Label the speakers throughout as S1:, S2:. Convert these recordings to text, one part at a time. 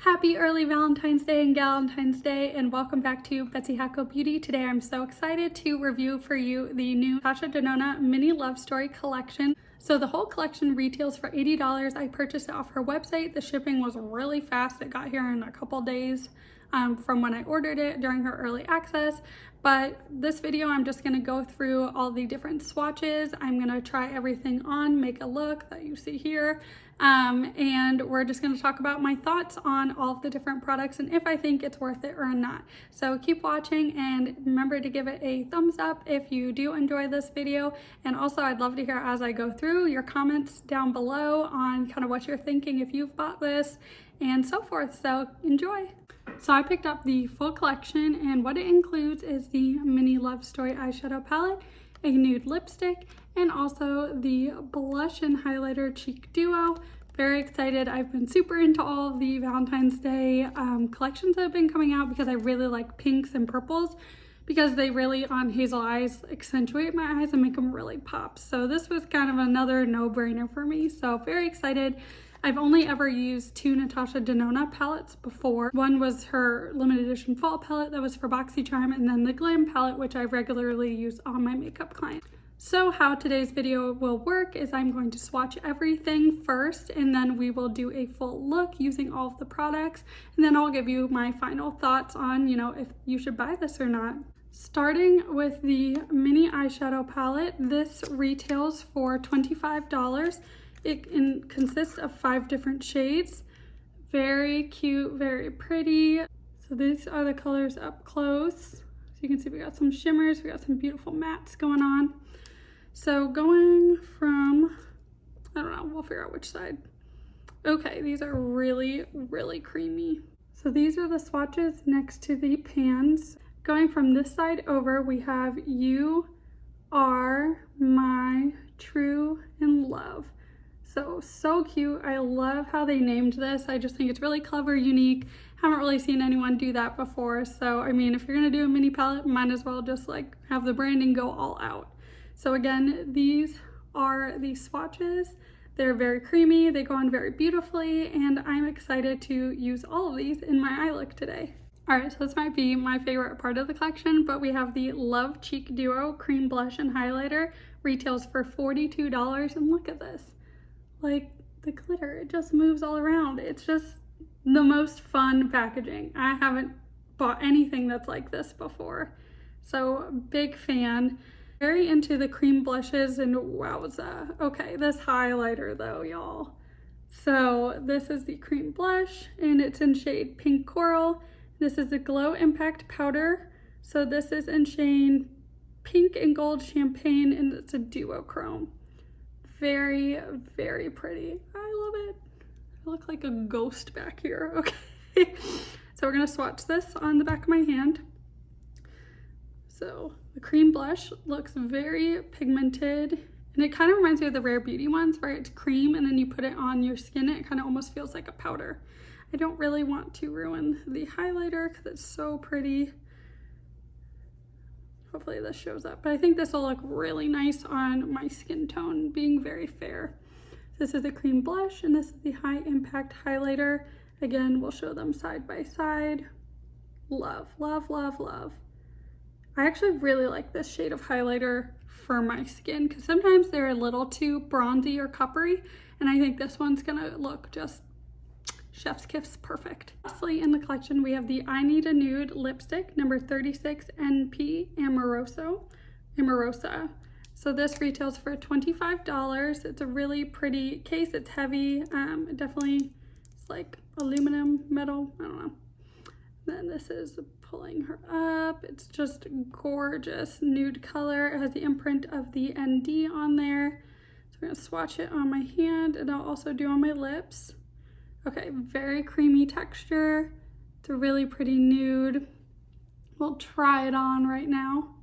S1: Happy early Valentine's Day and Galentine's Day, and welcome back to Betsy Hacko Beauty. Today I'm so excited to review for you the new NATASHA DENONA Mini Love Story collection. So the whole collection retails for $80. I purchased it off her website. The shipping was really fast. It got here in a couple days from when I ordered it during her early access. But this video, I'm just gonna go through all the different swatches. I'm gonna try everything on, make a look that you see here. And we're just gonna talk about my thoughts on all of the different products and if I think it's worth it or not. So keep watching and remember to give it a thumbs up if you do enjoy this video. And also I'd love to hear as I go through your comments down below on kind of what you're thinking if you've bought this and so forth. So enjoy. So I picked up the full collection, and what it includes is the Mini Love Story eyeshadow palette, a nude lipstick, and also the blush and highlighter cheek duo. Very excited. I've been super into all of the Valentine's Day collections that have been coming out because I really like pinks and purples because they really, on hazel eyes, accentuate my eyes and make them really pop. So this was kind of another no-brainer for me. So very excited. I've only ever used two NATASHA DENONA palettes before. One was her limited edition fall palette that was for BoxyCharm, and then the Glam palette, which I regularly use on my makeup clients. So how today's video will work is I'm going to swatch everything first, and then we will do a full look using all of the products, and then I'll give you my final thoughts on, if you should buy this or not. Starting with the mini eyeshadow palette, this retails for $25. It consists of 5 different shades. Very cute, very pretty. So these are the colors up close. So you can see we got some shimmers, we got some beautiful mattes going on. So going from, I don't know, we'll figure out which side. Okay, these are really, really creamy. So these are the swatches next to the pans. Going from this side over, we have You Are My True in Love. So cute. I love how they named this. I just think it's really clever, unique. Haven't really seen anyone do that before. So, I mean, if you're gonna do a mini palette, might as well just like have the branding go all out. So again, these are the swatches. They're very creamy, they go on very beautifully, and I'm excited to use all of these in my eye look today. All right, so this might be my favorite part of the collection, but we have the Love Cheek Duo Cream Blush and Highlighter. Retails for $42, and look at this. Like the glitter, it just moves all around. It's just the most fun packaging. I haven't bought anything that's like this before. So big fan. Very into the cream blushes, and wowza. Okay, this highlighter though, y'all. So this is the cream blush and it's in shade Pink Coral. This is the Glow Impact Powder. So this is in shade Pink and Gold Champagne, and it's a duochrome. Very, very pretty. I love it. I look like a ghost back here. Okay. So we're gonna swatch this on the back of my hand. So the cream blush looks very pigmented, and it kind of reminds me of the Rare Beauty ones where it's cream and then you put it on your skin and it kind of almost feels like a powder. I don't really want to ruin the highlighter because it's so pretty. Hopefully this shows up, but I think this will look really nice on my skin tone, being very fair. This is the cream blush, and this is the high impact highlighter. Again, we'll show them side by side. Love, love, love, love. I actually really like this shade of highlighter for my skin because sometimes they're a little too bronzy or coppery, and I think this one's gonna look just chef's kiss perfect. Lastly, in the collection, we have the I Need a Nude lipstick, number 36 NP Amorosa. So this retails for $25. It's a really pretty case. It's heavy. Definitely, it's like aluminum, metal, I don't know. Then this is pulling her up. It's just gorgeous nude color. It has the imprint of the ND on there. So I'm gonna swatch it on my hand, and I'll also do on my lips. Okay, very creamy texture. It's a really pretty nude. We'll try it on right now.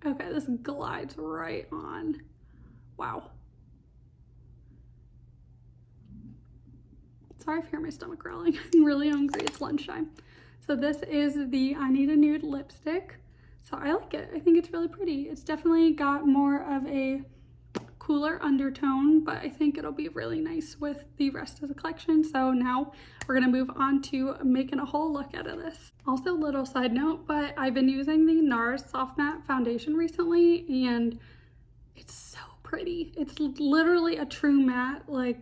S1: Okay, this glides right on. Wow. Sorry if you hear my stomach growling. I'm really hungry, it's lunchtime. So this is the I Need a Nude lipstick. So I like it, I think it's really pretty. It's definitely got more of a cooler undertone, but I think it'll be really nice with the rest of the collection. So now we're gonna move on to making a whole look out of this. Also, little side note, but I've been using the NARS Soft Matte Foundation recently, and it's so pretty. It's literally a true matte. Like,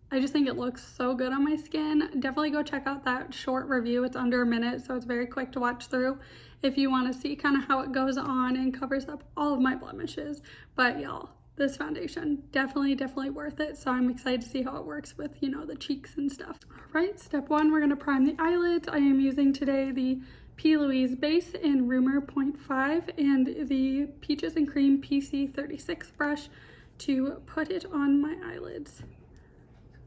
S1: I just think it looks so good on my skin. Definitely go check out that short review. It's under a minute, so it's very quick to watch through if you want to see kind of how it goes on and covers up all of my blemishes. But y'all, this foundation, definitely worth it. So I'm excited to see how it works with, you know, the cheeks and stuff. All right, step one, we're gonna prime the eyelids. I am using today the P. Louise base in Rumor 0.5 and the Peaches and Cream PC36 brush to put it on my eyelids.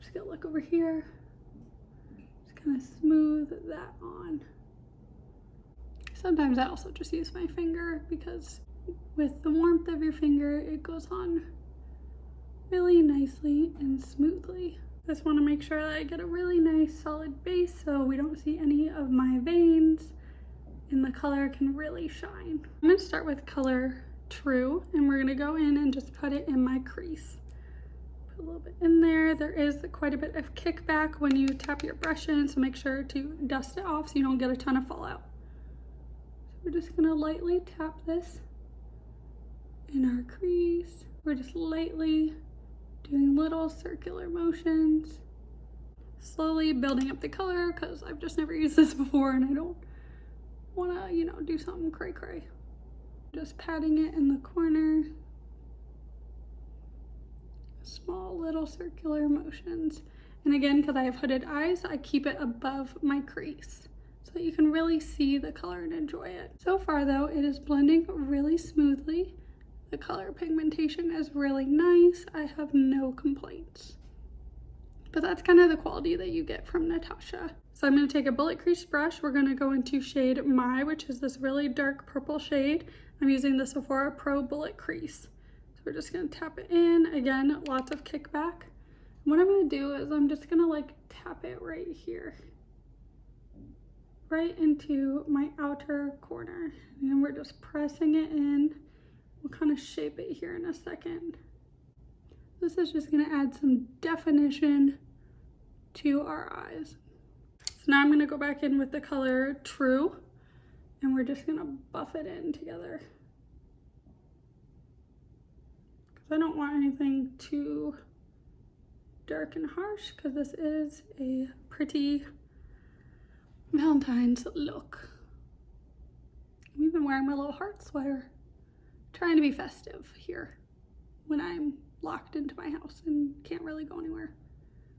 S1: Just gonna look over here, just kind of smooth that on. Sometimes I also just use my finger because with the warmth of your finger, it goes on really nicely and smoothly. Just want to make sure that I get a really nice solid base so we don't see any of my veins and the color can really shine. I'm going to start with color True, and we're going to go in and just put it in my crease. Put a little bit in there. There is quite a bit of kickback when you tap your brush in, so make sure to dust it off so you don't get a ton of fallout. So we're just going to lightly tap this in our crease. We're just lightly doing little circular motions, slowly building up the color because I've just never used this before and I don't want to, you know, do something cray. Just patting it in the corner, small little circular motions. And again, because I have hooded eyes, I keep it above my crease so that you can really see the color and enjoy it. So far though, it is blending really smoothly. The color pigmentation is really nice. I have no complaints. But that's kind of the quality that you get from Natasha. So I'm going to take a bullet crease brush. We're going to go into shade My, which is this really dark purple shade. I'm using the Sephora Pro Bullet Crease. So we're just going to tap it in. Again, lots of kickback. And what I'm going to do is I'm just going to like tap it right here, right into my outer corner. And we're just pressing it in. We'll kind of shape it here in a second. This is just going to add some definition to our eyes. So now I'm going to go back in with the color True, and we're just going to buff it in together. Because I don't want anything too dark and harsh, because this is a pretty Valentine's look. I'm even wearing my little heart sweater. Trying to be festive here when I'm locked into my house and can't really go anywhere.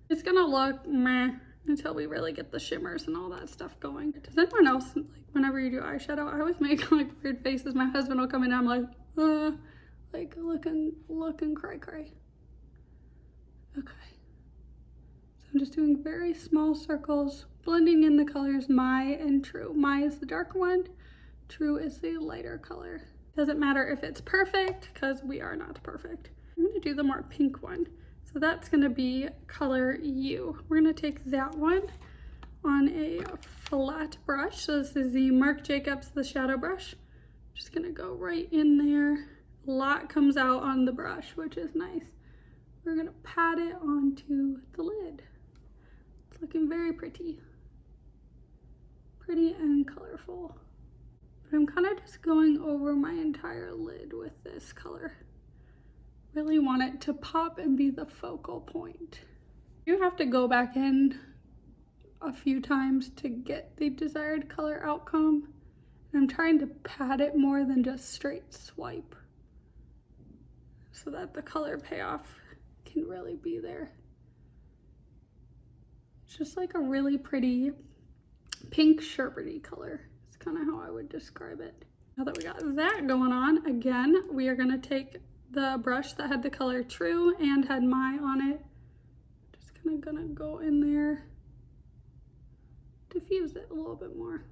S1: It's gonna look meh until we really get the shimmers and all that stuff going. Does anyone else, like, whenever you do eyeshadow, I always make like weird faces. My husband will come in and I'm like looking cray. Okay. So I'm just doing very small circles, blending in the colors My and True. My is the dark one, True is the lighter color. Doesn't matter if it's perfect because we are not perfect. I'm going to do the more pink one. So that's going to be color U. We're going to take that one on a flat brush. So this is the Marc Jacobs, the shadow brush. Just going to go right in there. A lot comes out on the brush, which is nice. We're going to pat it onto the lid. It's looking very pretty. Pretty and colorful. I'm kind of just going over my entire lid with this color. Really want it to pop and be the focal point. You have to go back in a few times to get the desired color outcome. And I'm trying to pat it more than just straight swipe so that the color payoff can really be there. It's just like a really pretty pink sherbety color. Kind of how I would describe it. Now that we got that going on, again, we are going to take the brush that had the color True and had My on it. Just kind of gonna go in there, diffuse it a little bit more.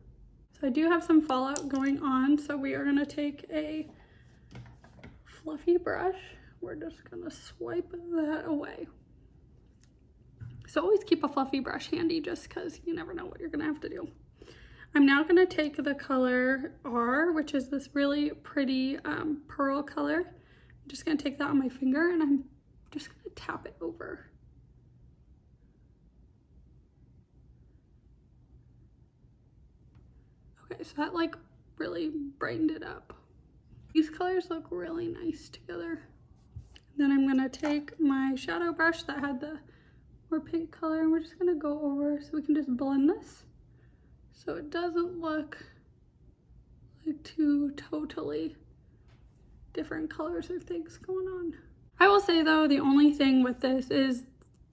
S1: So I do have some fallout going on, so we are going to take a fluffy brush. We're just going to swipe that away. So always keep a fluffy brush handy just because you never know what you're going to have to do. I'm now going to take the color R, which is this really pretty pearl color, just gonna take that on my finger and I'm just gonna tap it over. Okay, so that like really brightened it up. These colors look really nice together. Then I'm gonna take my shadow brush that had the more pink color and we're just gonna go over so we can just blend this so it doesn't look like two totally different colors or things going on. I will say though, the only thing with this is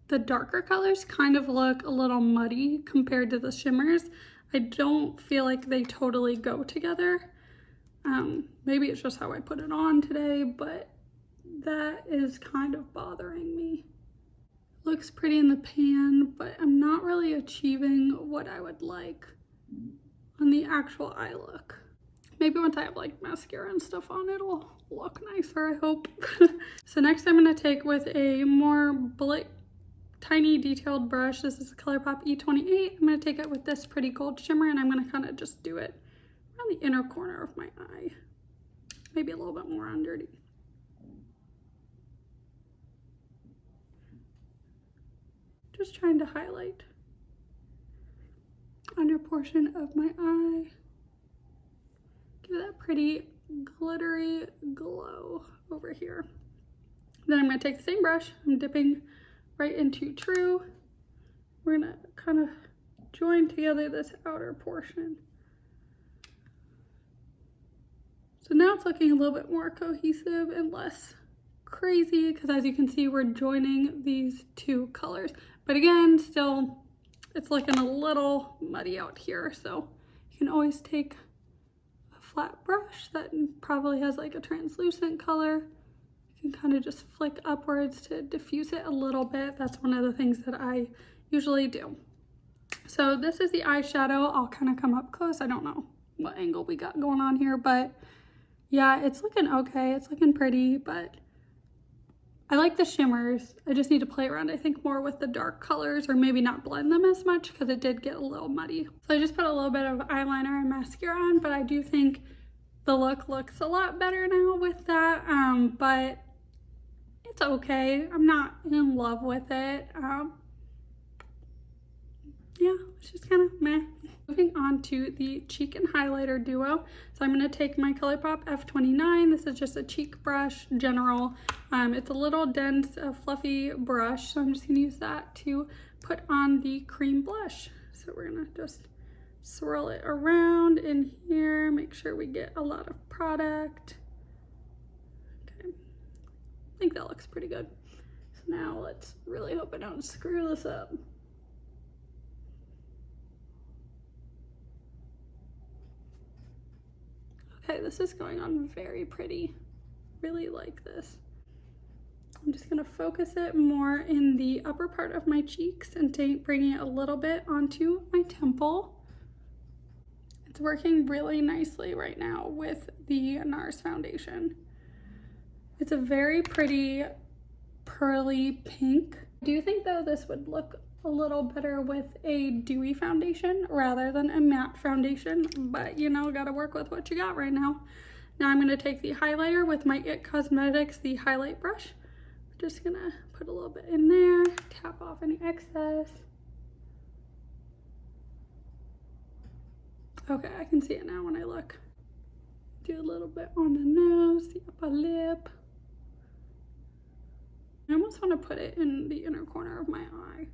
S1: the darker colors kind of look a little muddy compared to the shimmers. I don't feel like they totally go together. Maybe it's just how I put it on today, but that is kind of bothering me. Looks pretty in the pan, but I'm not really achieving what I would like on the actual eye look. Maybe once I have like mascara and stuff on, it'll look nicer, I hope. So next I'm gonna take with a more bullet, tiny detailed brush. This is a ColourPop E28. I'm gonna take it with this pretty gold shimmer and I'm gonna kind of just do it around the inner corner of my eye. Maybe a little bit more underneath. Just trying to highlight under portion of my eye. Give that pretty glittery glow over here. Then I'm gonna take the same brush. I'm dipping right into True. We're gonna kind of join together this outer portion. So now it's looking a little bit more cohesive and less crazy because as you can see, we're joining these two colors. But again, still, it's looking a little muddy out here. So you can always take a flat brush that probably has like a translucent color. You can kind of just flick upwards to diffuse it a little bit. That's one of the things that I usually do. So this is the eyeshadow. I'll kind of come up close. I don't know what angle we got going on here, but yeah, it's looking okay. It's looking pretty, but I like the shimmers. I just need to play around, I think, more with the dark colors or maybe not blend them as much because it did get a little muddy. So I just put a little bit of eyeliner and mascara on, but I do think the look looks a lot better now with that, but it's okay. I'm not in love with it. Yeah, it's just kind of meh. Moving on to the cheek and highlighter duo. So I'm going to take my ColourPop F29. This is just a cheek brush, general. It's a little dense, fluffy brush. So I'm just going to use that to put on the cream blush. So we're going to just swirl it around in here. Make sure we get a lot of product. Okay, I think that looks pretty good. So now let's really hope I don't screw this up. Okay, this is going on very pretty. Really like this. I'm just gonna focus it more in the upper part of my cheeks and bringing it a little bit onto my temple. It's working really nicely right now with the NARS foundation. It's a very pretty pearly pink. I do think though this would look a little better with a dewy foundation rather than a matte foundation, but you know, gotta work with what you got right now. Now I'm gonna take the highlighter with my IT Cosmetics, the highlight brush. I'm just gonna put a little bit in there, tap off any excess. Okay, I can see it now when I look. Do a little bit on the nose, the upper lip. I almost want to put it in the inner corner of my eye.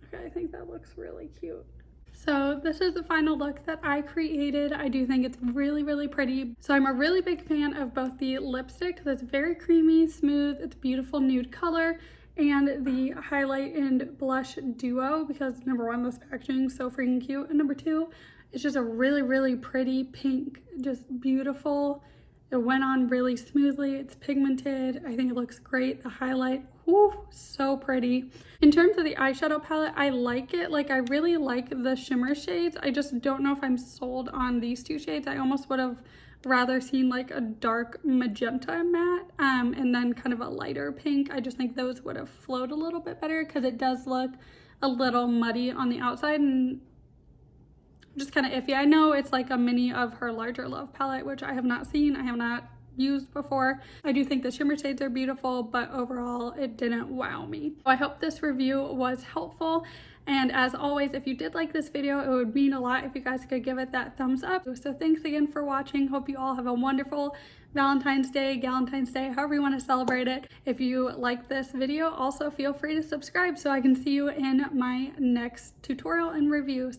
S1: Okay, I think that looks really cute. So this is the final look that I created. I do think it's really, really pretty. So I'm a really big fan of both the lipstick because it's very creamy, smooth, it's beautiful nude color, and the highlight and blush duo because number one, this packaging is so freaking cute, and number two, it's just a really, really pretty pink, just beautiful. It went on really smoothly. It's pigmented. I think it looks great. The highlight, whoo, so pretty. In terms of the eyeshadow palette, I like it. Like, I really like the shimmer shades. I just don't know if I'm sold on these two shades. I almost would have rather seen like a dark magenta matte and then kind of a lighter pink. I just think those would have flowed a little bit better because it does look a little muddy on the outside and just kind of iffy. I know it's like a mini of her Larger Love palette, which I have not seen. I have not used before. I do think the shimmer shades are beautiful, but overall it didn't wow me. I hope this review was helpful. And as always, if you did like this video, it would mean a lot if you guys could give it that thumbs up. So thanks again for watching. Hope you all have a wonderful Valentine's Day, Galentine's Day, however you want to celebrate it. If you like this video, also feel free to subscribe so I can see you in my next tutorial and reviews.